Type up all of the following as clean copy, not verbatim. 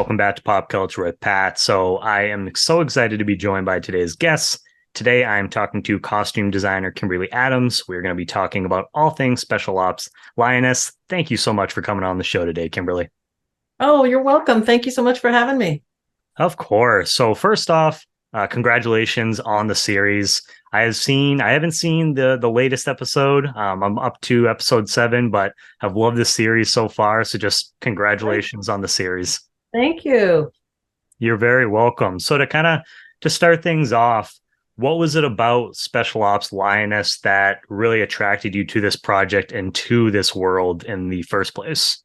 welcome back to Pop Culture with Pat. So I am so excited to be joined by today's guests. Today I'm talking to costume designer Kimberly Adams. We're going to be talking about all things special ops. Lioness, thank you so much for coming on the show today, Kimberly. Oh, you're welcome. Thank you so much for having me. Of course. So first off, congratulations on the series. I haven't seen the latest episode. I'm up to episode 7, but I've loved the series so far. So just congratulations on the series. Thank you. You're very welcome. So to start things off, what was it about Special Ops Lioness that really attracted you to this project and to this world in the first place?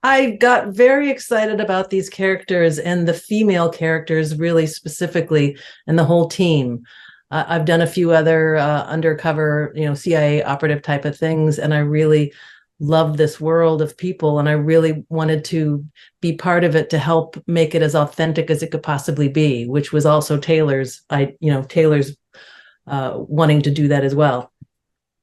I got very excited about these characters and the female characters really specifically and the whole team. I've done a few other undercover, CIA operative type of things, and I really love this world of people, and I really wanted to be part of it to help make it as authentic as it could possibly be, which was also Taylor's wanting to do that as well.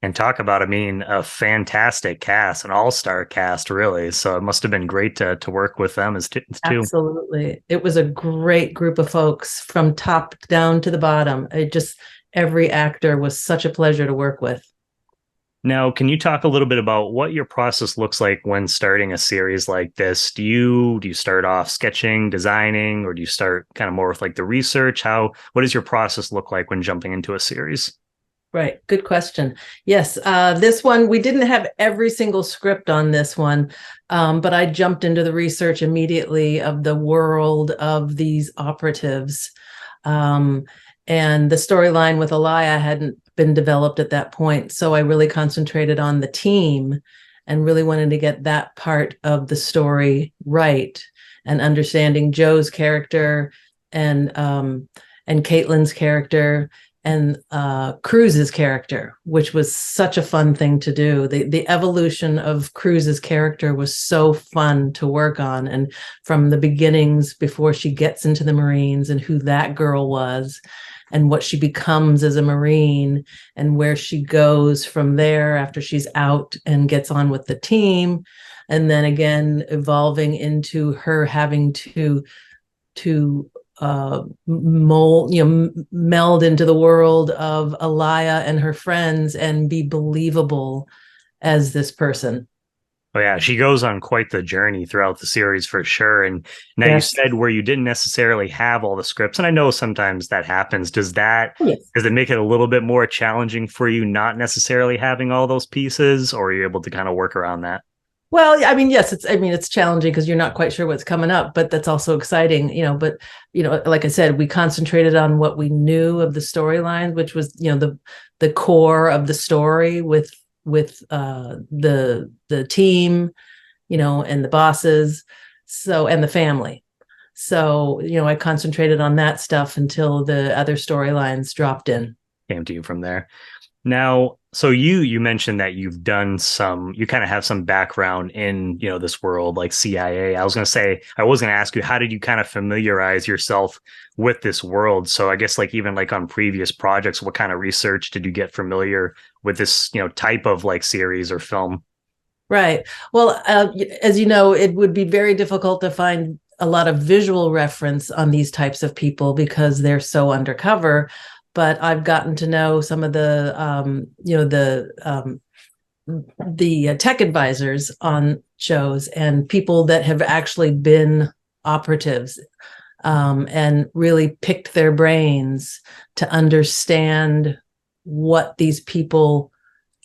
And talk about, a fantastic cast, an all-star cast, really. So it must have been great to work with them as too. Absolutely. It was a great group of folks from top down to the bottom. Every actor was such a pleasure to work with. Now, can you talk a little bit about what your process looks like when starting a series like this? Do you start off sketching, designing, or do you start kind of more with like the research? What does your process look like when jumping into a series? Right. Good question. Yes. This one, we didn't have every single script on this one, but I jumped into the research immediately of the world of these operatives. And the storyline with Aliyah hadn't been developed at that point. So I really concentrated on the team and really wanted to get that part of the story right, and understanding Joe's character and Caitlin's character and Cruz's character, which was such a fun thing to do. The evolution of Cruz's character was so fun to work on, and from the beginnings before she gets into the Marines and who that girl was and what she becomes as a Marine and where she goes from there after she's out and gets on with the team, and then again evolving into her having to meld into the world of Aliyah and her friends and be believable as this person. Oh yeah, she goes on quite the journey throughout the series for sure. And now Yes. You said where you didn't necessarily have all the scripts, and I know sometimes that happens. Does Yes. it make it a little bit more challenging for you not necessarily having all those pieces, or are you able to kind of work around that? Well, yes, it's challenging because you're not quite sure what's coming up, but that's also exciting, but like I said, we concentrated on what we knew of the storyline, which was, the core of the story with the team, and the bosses, and the family. So, I concentrated on that stuff until the other storylines dropped in. Came to you from there. Now, so you mentioned that you kind of have some background in, this world like CIA. I was going to ask you, how did you kind of familiarize yourself with this world? So I guess even on previous projects, what kind of research did you get familiar with this, type of series or film? Right. Well, as you know, it would be very difficult to find a lot of visual reference on these types of people because they're so undercover. But I've gotten to know some of the tech advisors on shows and people that have actually been operatives, and really picked their brains to understand what these people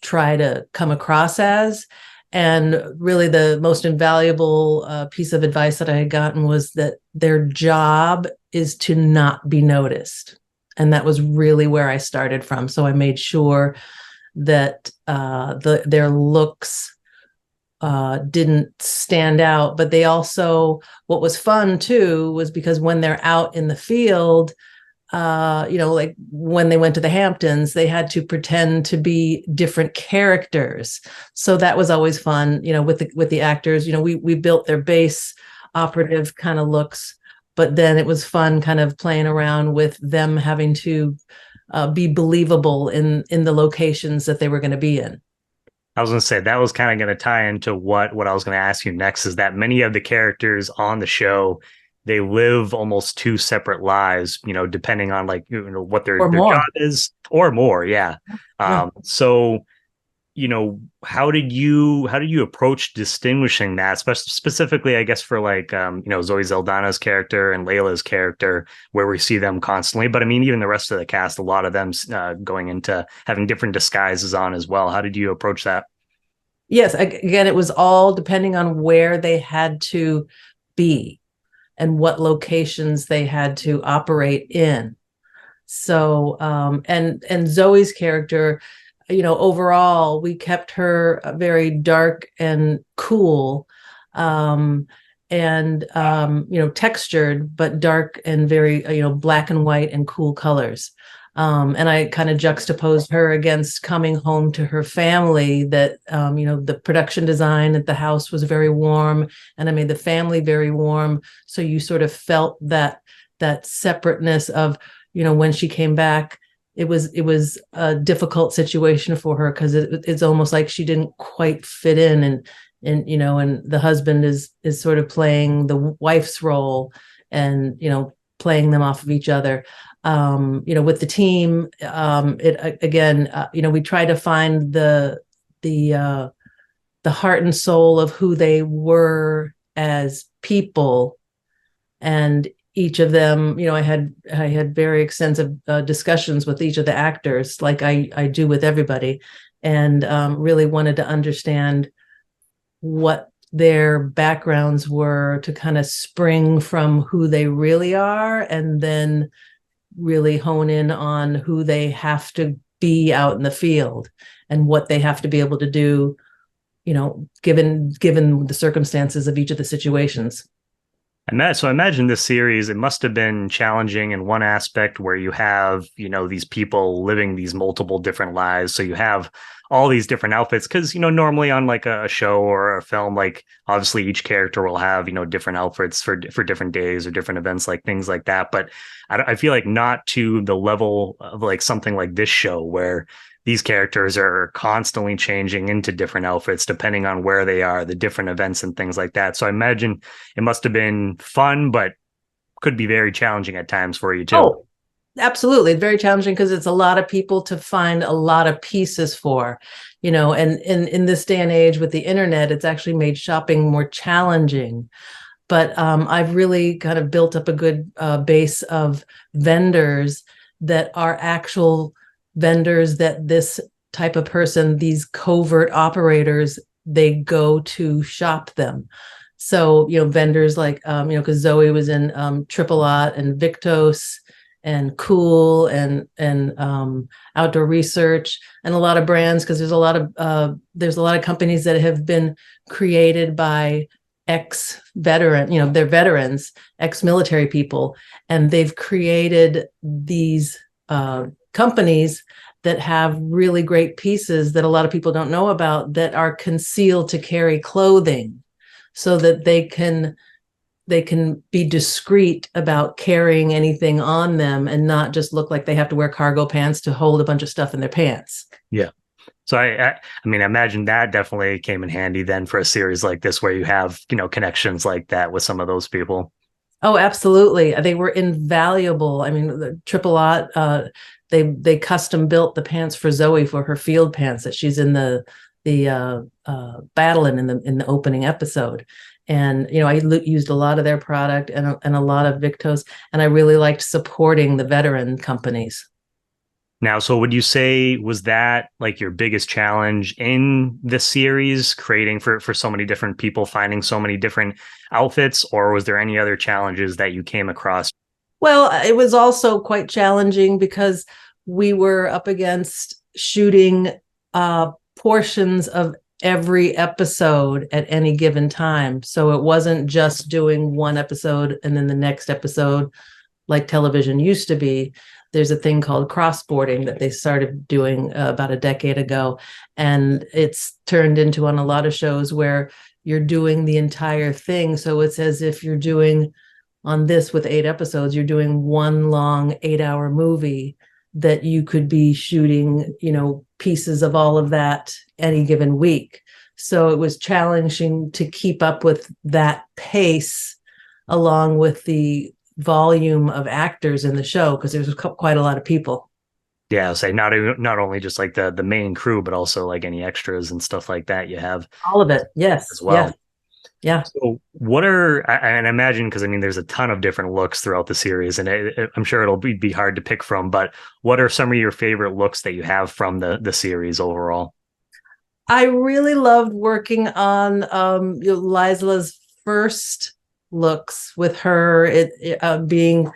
try to come across as. And really the most invaluable piece of advice that I had gotten was that their job is to not be noticed. And that was really where I started from. So I made sure that their looks didn't stand out. But they also, what was fun too, was because when they're out in the field, like when they went to the Hamptons, they had to pretend to be different characters. So that was always fun, with the actors. We built their base operative kind of looks. But then it was fun kind of playing around with them having to be believable in the locations that they were going to be in. I was going to say that was kind of going to tie into what I was going to ask you next is that many of the characters on the show they live almost two separate lives, depending on like what or their job more. is or more, yeah. Yeah. So how did you approach distinguishing that, specifically, I guess, for like Zoe Saldana's character and Layla's character, where we see them constantly. But I mean, even the rest of the cast, a lot of them going into having different disguises on as well. How did you approach that? Yes, again, it was all depending on where they had to be and what locations they had to operate in. So, and Zoe's character, overall, we kept her very dark and cool, um, and textured, but dark and very, black and white and cool colors. And I kind of juxtaposed her against coming home to her family that, the production design at the house was very warm, and I made the family very warm. So you sort of felt that separateness of, when she came back, it was a difficult situation for her because it's almost like she didn't quite fit in, and the husband is sort of playing the wife's role, and playing them off of each other. With the team, it again, we try to find the heart and soul of who they were as people, and each of them, I had very extensive discussions with each of the actors, like I do with everybody, and really wanted to understand what their backgrounds were to kind of spring from who they really are, and then really hone in on who they have to be out in the field and what they have to be able to do, given the circumstances of each of the situations. So I imagine this series, it must have been challenging in one aspect where you have, these people living these multiple different lives. So you have all these different outfits because, normally on like a show or a film, like obviously each character will have, different outfits for different days or different events, like things like that. But I feel like not to the level of like something like this show where these characters are constantly changing into different outfits depending on where they are, the different events and things like that. So I imagine it must have been fun, but could be very challenging at times for you too. Oh, absolutely. It's very challenging because it's a lot of people to find a lot of pieces for, and in this day and age with the internet, it's actually made shopping more challenging. But I've really kind of built up a good base of vendors that are actual vendors that this type of person, these covert operators, they go to shop them. So, vendors like, because Zoe was in Triple Lot and Victos and Cool and Outdoor Research, and a lot of brands, because there's a lot of companies that have been created by ex-veteran, they're veterans, ex-military people, and they've created these companies that have really great pieces that a lot of people don't know about, that are concealed to carry clothing, so that they can be discreet about carrying anything on them and not just look like they have to wear cargo pants to hold a bunch of stuff in their pants. Yeah. So I mean, I imagine that definitely came in handy then for a series like this where you have, connections like that with some of those people. Oh, absolutely. They were invaluable. I mean, the Triple Lot, they custom built the pants for Zoe for her field pants that she's in the battle in the opening episode. And I used a lot of their product and a lot of Victos, and I really liked supporting the veteran companies. Now, so would you say was that like your biggest challenge in the series, creating for so many different people, finding so many different outfits, or was there any other challenges that you came across? Well, it was also quite challenging because we were up against shooting portions of every episode at any given time. So it wasn't just doing one episode and then the next episode like television used to be. There's a thing called crossboarding that they started doing about a decade ago. And it's turned into, on a lot of shows, where you're doing the entire thing. So it's as if you're doing, on this with 8 episodes, you're doing one long 8-hour movie that you could be shooting, pieces of all of that any given week. So it was challenging to keep up with that pace along with the volume of actors in the show, because there's quite a lot of people. Yeah, I'll say not only just like the main crew, but also like any extras and stuff like that you have All of it. as Yes. Yeah. well. Yeah. So what are, and I imagine, because I mean, there's a ton of different looks throughout the series, and I'm sure it'll be hard to pick from, but what are some of your favorite looks that you have from the series overall? I really loved working on Lysla's first looks with her, being,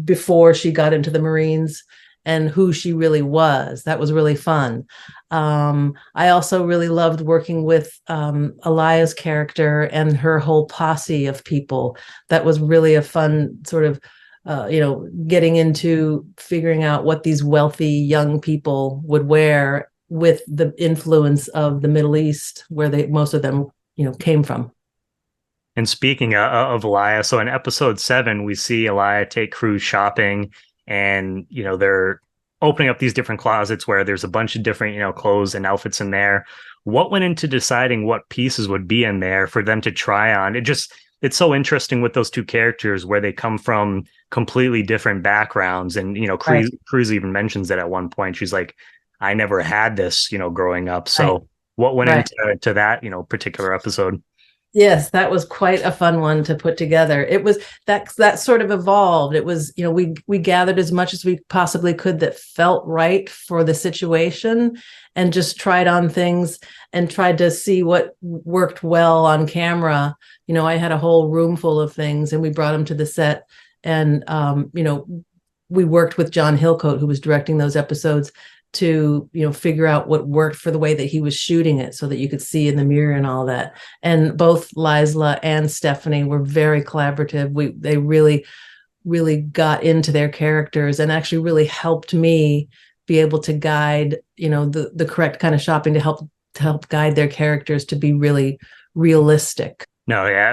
before she got into the Marines and who she really was. That was really fun. I also really loved working with Alaya's character and her whole posse of people. That was really a fun sort of, getting into figuring out what these wealthy young people would wear with the influence of the Middle East, where most of them, came from. And speaking of Alaya, so in episode 7, we see Alaya take Cruz shopping, and they're opening up these different closets where there's a bunch of different clothes and outfits in there. What went into deciding what pieces would be in there for them to try on? It's so interesting with those two characters where they come from completely different backgrounds, and Cruz, Right. Cruz even mentions that at one point. She's like, I never had this growing up. Right. So what went Right. into that particular episode? Yes, that was quite a fun one to put together. It was that sort of evolved. It was, we gathered as much as we possibly could that felt right for the situation, and just tried on things and tried to see what worked well on camera. I had a whole room full of things, and we brought them to the set, and we worked with John Hillcoat, who was directing those episodes, to figure out what worked for the way that he was shooting it, so that you could see in the mirror and all that. And both Laysla and Stephanie were very collaborative. They really got into their characters, and actually really helped me be able to guide the correct kind of shopping to help guide their characters to be really realistic. No, yeah,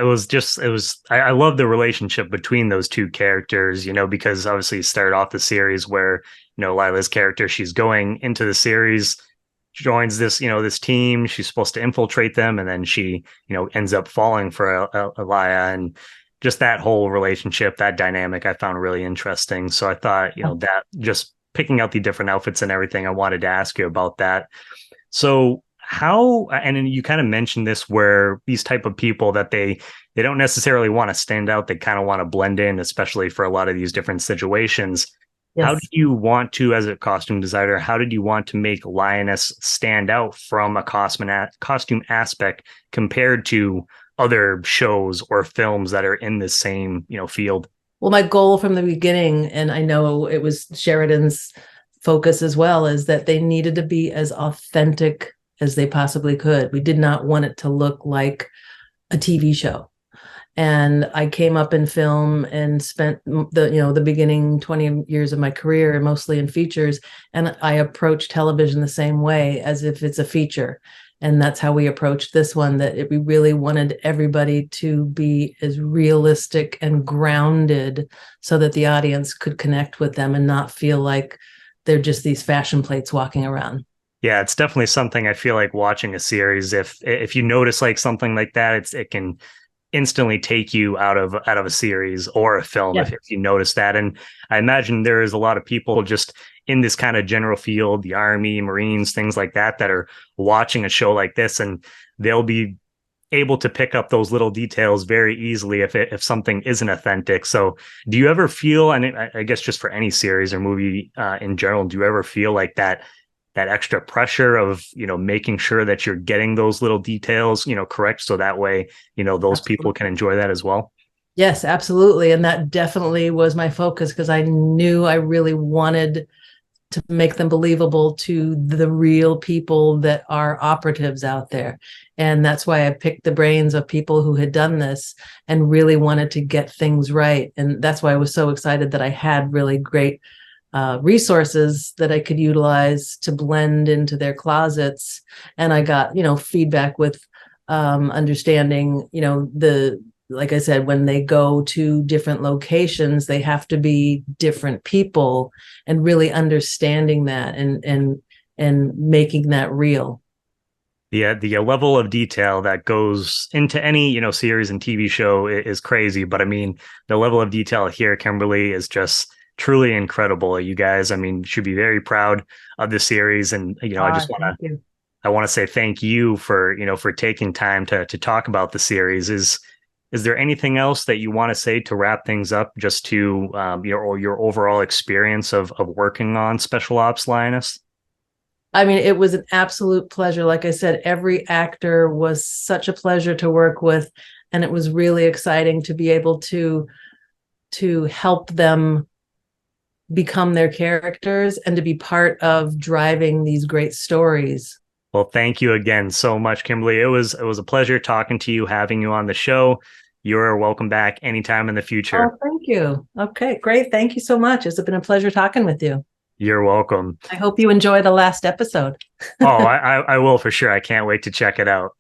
I love the relationship between those two characters, because obviously you start off the series where, Lila's character, she's going into the series, joins this team, she's supposed to infiltrate them, and then she, ends up falling for Alaya, and just that whole relationship, that dynamic I found really interesting. So I thought, that just picking out the different outfits and everything, I wanted to ask you about that. So and you kind of mentioned this, where these type of people that they don't necessarily want to stand out, they kind of want to blend in, especially for a lot of these different situations. How Yes. did you want to, as a costume designer, how did you want to make Lioness stand out from a costume aspect compared to other shows or films that are in the same field? Well, my goal from the beginning, and I know it was Sheridan's focus as well, is that they needed to be as authentic as they possibly could. We did not want it to look like a TV show. And I came up in film and spent the beginning 20 years of my career mostly in features, and I approach television the same way, as if it's a feature. And that's how we approached this one, that we really wanted everybody to be as realistic and grounded, so that the audience could connect with them and not feel like they're just these fashion plates walking around. Yeah, it's definitely something I feel like watching a series. If you notice like something like that, it can instantly take you out of a series or a film, Yeah. if you notice that. And I imagine there is a lot of people just in this kind of general field, the Army, Marines, things like that, that are watching a show like this, and they'll be able to pick up those little details very easily if something isn't authentic. So do you ever feel, and I guess just for any series or movie in general, do you ever feel like that extra pressure of making sure that you're getting those little details correct, so that way those people Absolutely. can enjoy that as well? Yes, absolutely. And that definitely was my focus, because I knew I really wanted to make them believable to the real people that are operatives out there. And that's why I picked the brains of people who had done this and really wanted to get things right. And that's why I was so excited that I had really great resources that I could utilize to blend into their closets. And I got, feedback with understanding, the like I said, when they go to different locations, they have to be different people, and really understanding that and making that real. The level of detail that goes into any, series and TV show is crazy. But I mean, the level of detail here, Kimberly, is just truly incredible. You guys, I mean, should be very proud of the series. And, I just want Thank to, you. I want to say thank you for, for taking time to talk about the series. Is there anything else that you want to say to wrap things up, just to your overall experience of working on Special Ops Lioness? I mean, it was an absolute pleasure. Like I said, every actor was such a pleasure to work with, and it was really exciting to be able to help them become their characters and to be part of driving these great stories. Well, thank you again so much, Kimberly. It was a pleasure talking to you, having you on the show. You're welcome back anytime in the future. Oh, thank you. Okay, great. Thank you so much. It's been a pleasure talking with you. You're welcome. I hope you enjoy the last episode. Oh, I will for sure. I can't wait to check it out.